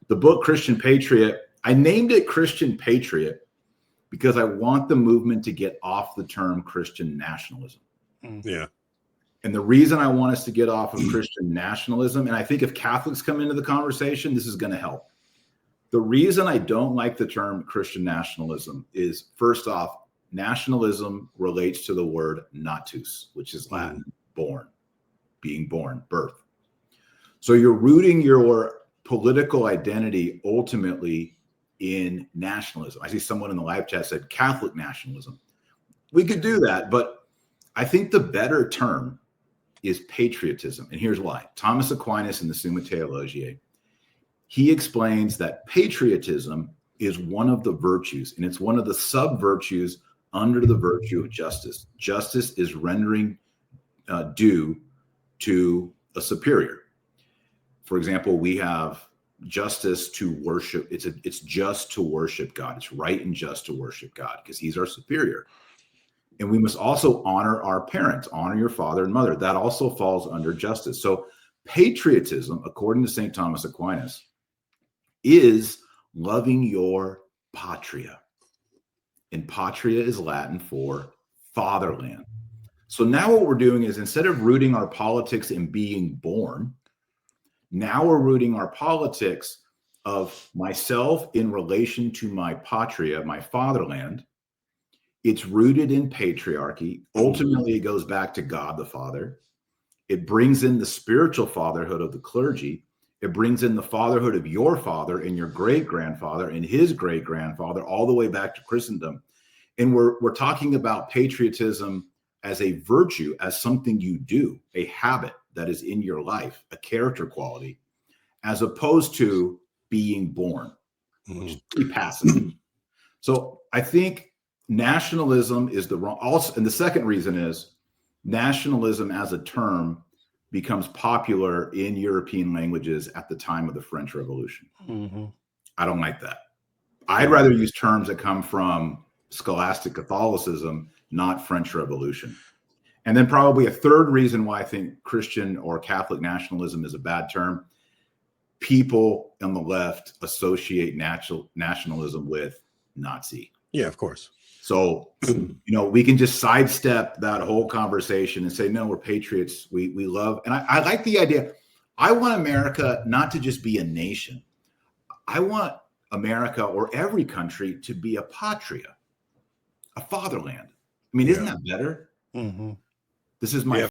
The book Christian Patriot, I named it Christian Patriot because I want the movement to get off the term Christian nationalism. Yeah. And the reason I want us to get off of Christian nationalism, and I think if Catholics come into the conversation, this is going to help. The reason I don't like the term Christian nationalism is, first off, nationalism relates to the word natus, which is Latin, born, being born, birth. So you're rooting your political identity ultimately in nationalism. I see someone in the live chat said Catholic nationalism. We could do that, but I think the better term is patriotism. And here's why. Thomas Aquinas in the Summa Theologiae, he explains that patriotism is one of the virtues, and it's one of the sub-virtues under the virtue of justice. Justice is rendering due to a superior. For example, we have justice to worship. It's just to worship God. It's right and just to worship God because he's our superior. And we must also honor our parents, honor your father and mother. That also falls under justice. So patriotism, according to St. Thomas Aquinas, is loving your patria. And patria is Latin for fatherland. So now what we're doing is, instead of rooting our politics in being born, now we're rooting our politics of myself in relation to my patria, my fatherland. It's rooted in patriarchy. Ultimately, it goes back to God the Father. It brings in the spiritual fatherhood of the clergy. It brings in the fatherhood of your father and your great-grandfather and his great-grandfather, all the way back to Christendom. And we're talking about patriotism as a virtue, as something you do, a habit that is in your life, a character quality, as opposed to being born, which is pretty passive. So I think nationalism is the wrong. Also, and the second reason is nationalism as a term becomes popular in European languages at the time of the French Revolution. I don't like that. I'd rather use terms that come from scholastic Catholicism, not French Revolution. And then probably a third reason why I think Christian or Catholic nationalism is a bad term. People on the left associate nationalism with Nazi. Yeah, of course. So, we can just sidestep that whole conversation and say, no, we're patriots. We love, and I like the idea. I want America not to just be a nation. I want America, or every country, to be a patria, a fatherland. I mean, isn't that better? This is my